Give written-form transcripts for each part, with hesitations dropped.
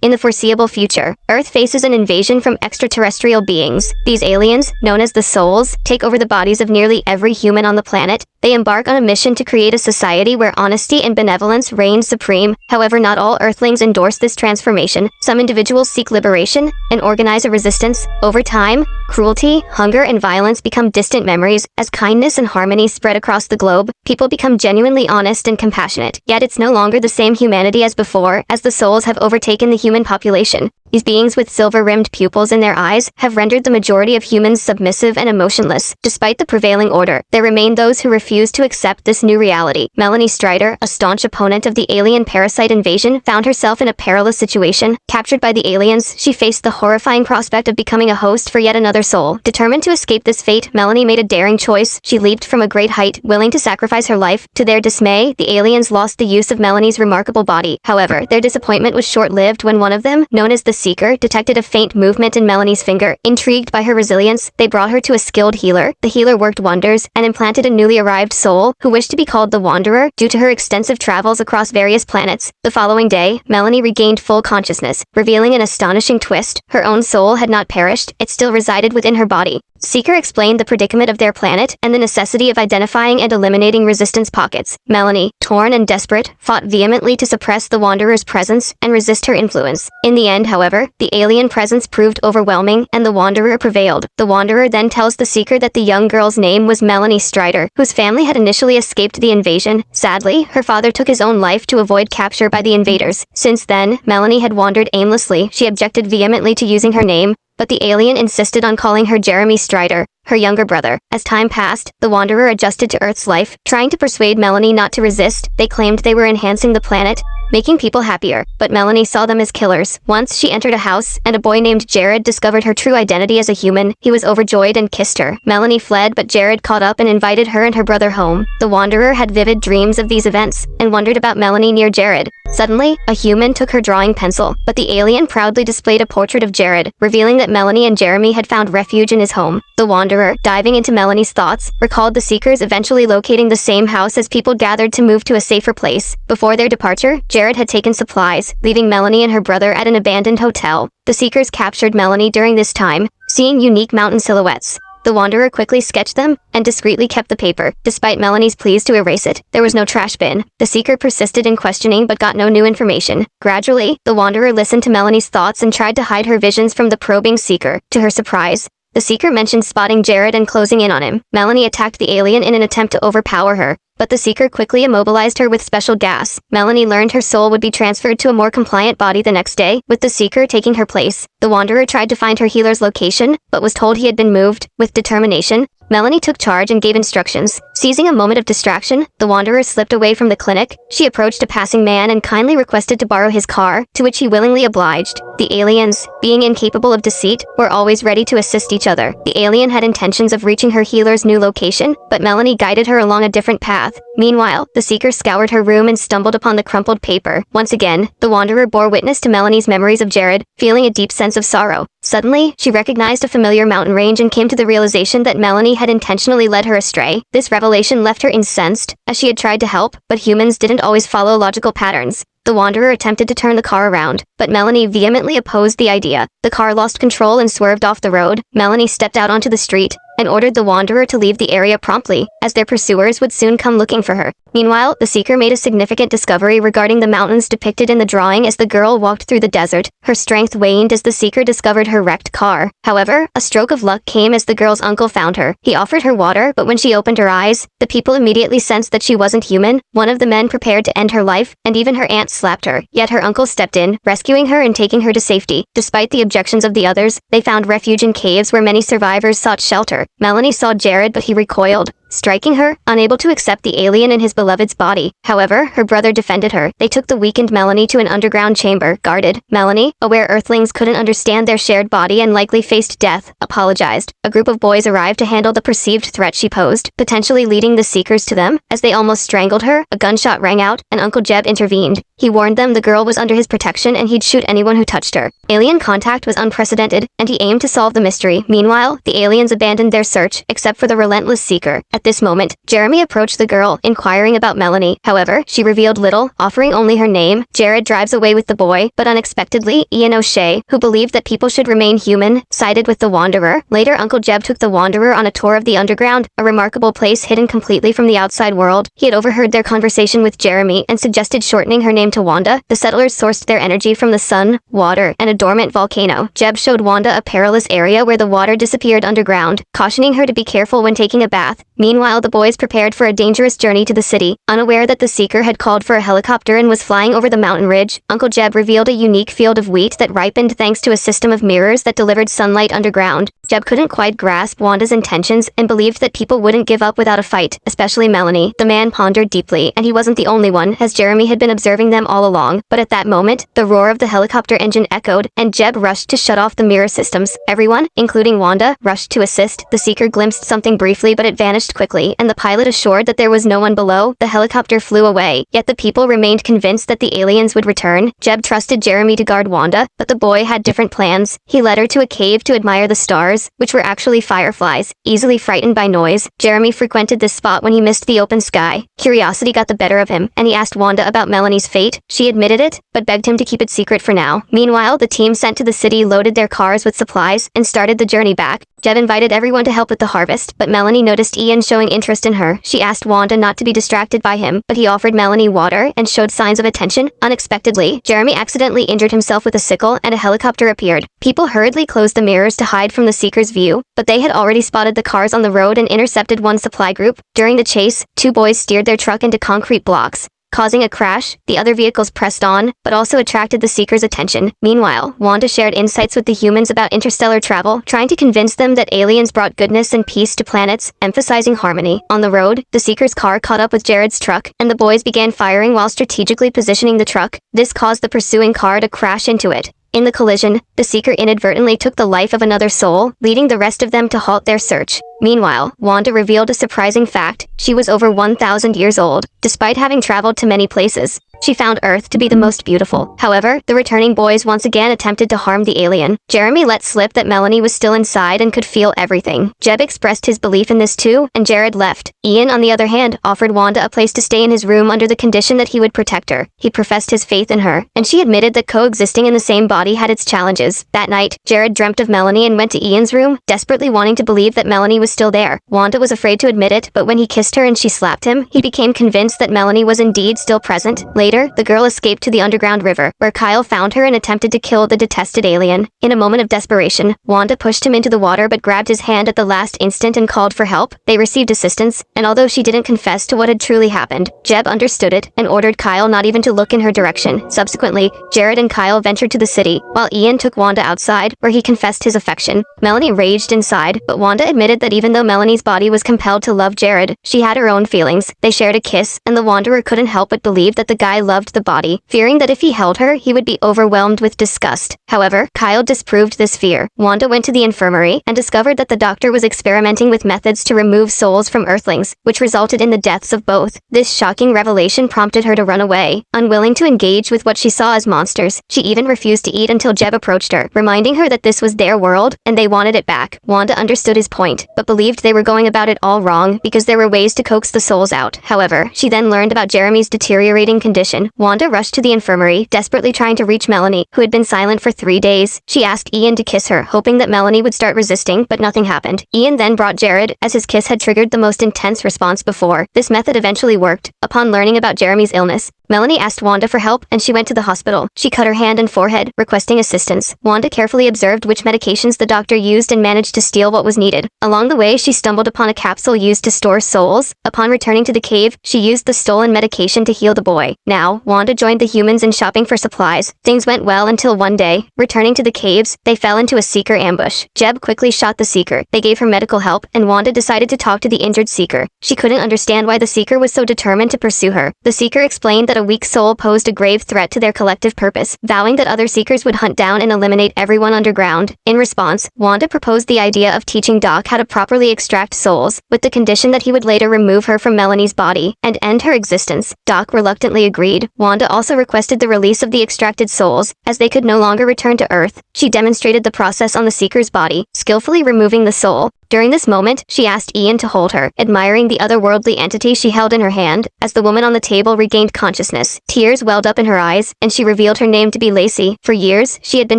In the foreseeable future, Earth faces an invasion from extraterrestrial beings. These aliens, known as the Souls, take over the bodies of nearly every human on the planet. They embark on a mission to create a society where honesty and benevolence reign supreme. However, not all Earthlings endorse this transformation. Some individuals seek liberation and organize a resistance. Over time, cruelty, hunger, and violence become distant memories. As kindness and harmony spread across the globe, people become genuinely honest and compassionate. Yet it's no longer the same humanity as before, as the Souls have overtaken the human population. These beings with silver-rimmed pupils in their eyes have rendered the majority of humans submissive and emotionless. Despite the prevailing order, there remain those who refuse to accept this new reality. Melanie Strider, a staunch opponent of the alien parasite invasion, found herself in a perilous situation. Captured by the aliens, she faced the horrifying prospect of becoming a host for yet another soul. Determined to escape this fate, Melanie made a daring choice. She leaped from a great height, willing to sacrifice her life. To their dismay, the aliens lost the use of Melanie's remarkable body. However, their disappointment was short-lived when one of them, known as the Seeker, detected a faint movement in Melanie's finger. Intrigued by her resilience, they brought her to a skilled healer. The healer worked wonders and implanted a newly arrived soul who wished to be called the Wanderer due to her extensive travels across various planets. The following day, Melanie regained full consciousness, revealing an astonishing twist. Her own soul had not perished, it still resided within her body. Seeker explained the predicament of their planet and the necessity of identifying and eliminating resistance pockets. Melanie, torn and desperate, fought vehemently to suppress the Wanderer's presence and resist her influence. In the end, however, the alien presence proved overwhelming and the Wanderer prevailed. The Wanderer then tells the Seeker that the young girl's name was Melanie Strider, whose family had initially escaped the invasion. Sadly, her father took his own life to avoid capture by the invaders. Since then, Melanie had wandered aimlessly. She objected vehemently to using her name, but the alien insisted on calling her Jeremy Strider, her younger brother. As time passed, the Wanderer adjusted to Earth's life, trying to persuade Melanie not to resist. They claimed they were enhancing the planet, making people happier, but Melanie saw them as killers. Once she entered a house, and a boy named Jared discovered her true identity as a human. He was overjoyed and kissed her. Melanie fled, but Jared caught up and invited her and her brother home. The Wanderer had vivid dreams of these events, and wondered about Melanie near Jared. Suddenly, a human took her drawing pencil, but the alien proudly displayed a portrait of Jared, revealing that Melanie and Jeremy had found refuge in his home. The Wanderer, diving into Melanie's thoughts, recalled the Seekers eventually locating the same house as people gathered to move to a safer place. Before their departure, Jared had taken supplies, leaving Melanie and her brother at an abandoned hotel. The Seekers captured Melanie during this time, seeing unique mountain silhouettes. The Wanderer quickly sketched them and discreetly kept the paper. Despite Melanie's pleas to erase it, there was no trash bin. The Seeker persisted in questioning but got no new information. Gradually, the Wanderer listened to Melanie's thoughts and tried to hide her visions from the probing Seeker. To her surprise, the Seeker mentioned spotting Jared and closing in on him. Melanie attacked the alien in an attempt to overpower her, but the Seeker quickly immobilized her with special gas. Melanie learned her soul would be transferred to a more compliant body the next day, with the Seeker taking her place. The Wanderer tried to find her healer's location, but was told he had been moved. With determination, Melanie took charge and gave instructions. Seizing a moment of distraction, the Wanderer slipped away from the clinic. She approached a passing man and kindly requested to borrow his car, to which he willingly obliged. The aliens, being incapable of deceit, were always ready to assist each other. The alien had intentions of reaching her healer's new location, but Melanie guided her along a different path. Meanwhile, the Seeker scoured her room and stumbled upon the crumpled paper. Once again, the Wanderer bore witness to Melanie's memories of Jared, feeling a deep sense of sorrow. Suddenly, she recognized a familiar mountain range and came to the realization that Melanie had intentionally led her astray. This revelation left her incensed, as she had tried to help, but humans didn't always follow logical patterns. The Wanderer attempted to turn the car around, but Melanie vehemently opposed the idea. The car lost control and swerved off the road. Melanie stepped out onto the street and ordered the Wanderer to leave the area promptly, as their pursuers would soon come looking for her. Meanwhile, the Seeker made a significant discovery regarding the mountains depicted in the drawing as the girl walked through the desert. Her strength waned as the Seeker discovered her wrecked car. However, a stroke of luck came as the girl's uncle found her. He offered her water, but when she opened her eyes, the people immediately sensed that she wasn't human. One of the men prepared to end her life, and even her aunt slapped her. Yet her uncle stepped in, rescuing her and taking her to safety. Despite the objections of the others, they found refuge in caves where many survivors sought shelter. Melanie saw Jared, but he recoiled, striking her, unable to accept the alien in his beloved's body. However, her brother defended her. They took the weakened Melanie to an underground chamber, guarded. Melanie, aware Earthlings couldn't understand their shared body and likely faced death, apologized. A group of boys arrived to handle the perceived threat she posed, potentially leading the Seekers to them. As they almost strangled her, a gunshot rang out, and Uncle Jeb intervened. He warned them the girl was under his protection and he'd shoot anyone who touched her. Alien contact was unprecedented, and he aimed to solve the mystery. Meanwhile, the aliens abandoned their search, except for the relentless seeker. At this moment, Jeremy approached the girl, inquiring about Melanie. However, she revealed little, offering only her name. Jared drives away with the boy, but unexpectedly, Ian O'Shea, who believed that people should remain human, sided with the Wanderer. Later, Uncle Jeb took the Wanderer on a tour of the underground, a remarkable place hidden completely from the outside world. He had overheard their conversation with Jeremy and suggested shortening her name to Wanda. The settlers sourced their energy from the sun, water, and a dormant volcano. Jeb showed Wanda a perilous area where the water disappeared underground, cautioning her to be careful when taking a bath. Meanwhile, the boys prepared for a dangerous journey to the city. Unaware that the Seeker had called for a helicopter and was flying over the mountain ridge, Uncle Jeb revealed a unique field of wheat that ripened thanks to a system of mirrors that delivered sunlight underground. Jeb couldn't quite grasp Wanda's intentions and believed that people wouldn't give up without a fight, especially Melanie. The man pondered deeply, and he wasn't the only one, as Jeremy had been observing them all along. But at that moment, the roar of the helicopter engine echoed, and Jeb rushed to shut off the mirror systems. Everyone, including Wanda, rushed to assist. The Seeker glimpsed something briefly, but it vanished quickly, and the pilot assured that there was no one below. The helicopter flew away, yet the people remained convinced that the aliens would return. Jeb trusted Jeremy to guard Wanda, but the boy had different plans. He led her to a cave to admire the stars, which were actually fireflies. Easily frightened by noise, Jeremy frequented this spot when he missed the open sky. Curiosity got the better of him, and he asked Wanda about Melanie's fate. She admitted it, but begged him to keep it secret for now. Meanwhile, the team sent to the city loaded their cars with supplies and started the journey back. Jeb invited everyone to help with the harvest, but Melanie noticed Ian showing interest in her. She asked Wanda not to be distracted by him, but he offered Melanie water and showed signs of attention. Unexpectedly, Jeremy accidentally injured himself with a sickle and a helicopter appeared. People hurriedly closed the mirrors to hide from the Seeker's view, but they had already spotted the cars on the road and intercepted one supply group. During the chase, two boys steered their truck into concrete blocks, causing a crash. The other vehicles pressed on, but also attracted the Seeker's attention. Meanwhile, Wanda shared insights with the humans about interstellar travel, trying to convince them that aliens brought goodness and peace to planets, emphasizing harmony. On the road, the Seeker's car caught up with Jared's truck, and the boys began firing while strategically positioning the truck. This caused the pursuing car to crash into it. In the collision, the Seeker inadvertently took the life of another soul, leading the rest of them to halt their search. Meanwhile, Wanda revealed a surprising fact. She was over 1,000 years old. Despite having traveled to many places, she found Earth to be the most beautiful. However, the returning boys once again attempted to harm the alien. Jeremy let slip that Melanie was still inside and could feel everything. Jeb expressed his belief in this too, and Jared left. Ian, on the other hand, offered Wanda a place to stay in his room under the condition that he would protect her. He professed his faith in her, and she admitted that coexisting in the same body had its challenges. That night, Jared dreamt of Melanie and went to Ian's room, desperately wanting to believe that Melanie was still there. Wanda was afraid to admit it, but when he kissed her and she slapped him, he became convinced that Melanie was indeed still present. Later, the girl escaped to the underground river, where Kyle found her and attempted to kill the detested alien. In a moment of desperation, Wanda pushed him into the water but grabbed his hand at the last instant and called for help. They received assistance, and although she didn't confess to what had truly happened, Jeb understood it and ordered Kyle not even to look in her direction. Subsequently, Jared and Kyle ventured to the city, while Ian took Wanda outside, where he confessed his affection. Melanie raged inside, but Wanda admitted that even though Melanie's body was compelled to love Jared, she had her own feelings. They shared a kiss, and the Wanderer couldn't help but believe that the guy loved the body, fearing that if he held her, he would be overwhelmed with disgust. However, Kyle disproved this fear. Wanda went to the infirmary and discovered that the doctor was experimenting with methods to remove souls from Earthlings, which resulted in the deaths of both. This shocking revelation prompted her to run away, unwilling to engage with what she saw as monsters. She even refused to eat until Jeb approached her, reminding her that this was their world, and they wanted it back. Wanda understood his point, but believed they were going about it all wrong because there were ways to coax the souls out. However, she then learned about Jeremy's deteriorating condition. Wanda rushed to the infirmary, desperately trying to reach Melanie, who had been silent for 3 days. She asked Ian to kiss her, hoping that Melanie would start resisting, but nothing happened. Ian then brought Jared, as his kiss had triggered the most intense response before. This method eventually worked. Upon learning about Jeremy's illness, Melanie asked Wanda for help, and she went to the hospital. She cut her hand and forehead, requesting assistance. Wanda carefully observed which medications the doctor used and managed to steal what was needed. Along the way, she stumbled upon a capsule used to store souls. Upon returning to the cave, she used the stolen medication to heal the boy. Now, Wanda joined the humans in shopping for supplies. Things went well until one day, returning to the caves, they fell into a Seeker ambush. Jeb quickly shot the Seeker. They gave her medical help, and Wanda decided to talk to the injured Seeker. She couldn't understand why the Seeker was so determined to pursue her. The Seeker explained that a weak soul posed a grave threat to their collective purpose, vowing that other Seekers would hunt down and eliminate everyone underground. In response, Wanda proposed the idea of teaching Doc how to properly extract souls, with the condition that he would later remove her from Melanie's body and end her existence. Doc reluctantly agreed. agreed. Wanda also requested the release of the extracted souls, as they could no longer return to Earth. She demonstrated the process on the Seeker's body, skillfully removing the soul. During this moment, she asked Ian to hold her, admiring the otherworldly entity she held in her hand. As the woman on the table regained consciousness, tears welled up in her eyes, and she revealed her name to be Lacey. For years, she had been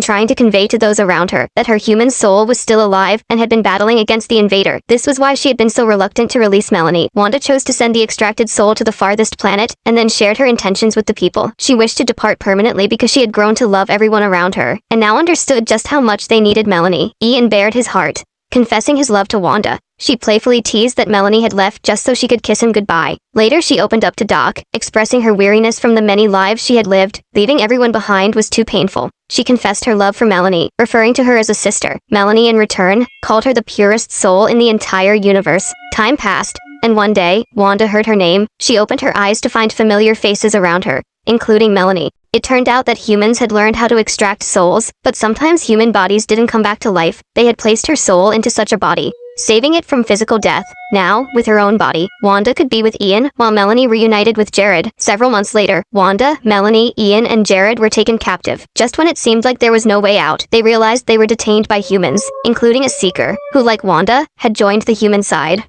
trying to convey to those around her that her human soul was still alive and had been battling against the invader. This was why she had been so reluctant to release Melanie. Wanda chose to send the extracted soul to the farthest planet, and then shared her intentions with the people. She wished to depart permanently because she had grown to love everyone around her, and now understood just how much they needed Melanie. Ian bared his heart, confessing his love to Wanda. She playfully teased that Melanie had left just so she could kiss him goodbye. Later she opened up to Doc, expressing her weariness from the many lives she had lived. Leaving everyone behind was too painful. She confessed her love for Melanie, referring to her as a sister. Melanie, in return, called her the purest soul in the entire universe. Time passed, and one day, Wanda heard her name. She opened her eyes to find familiar faces around her, including Melanie. It turned out that humans had learned how to extract souls, but sometimes human bodies didn't come back to life. They had placed her soul into such a body, saving it from physical death. Now, with her own body, Wanda could be with Ian, while Melanie reunited with Jared. Several months later, Wanda, Melanie, Ian, and Jared were taken captive. Just when it seemed like there was no way out, they realized they were detained by humans, including a Seeker, who, like Wanda, had joined the human side.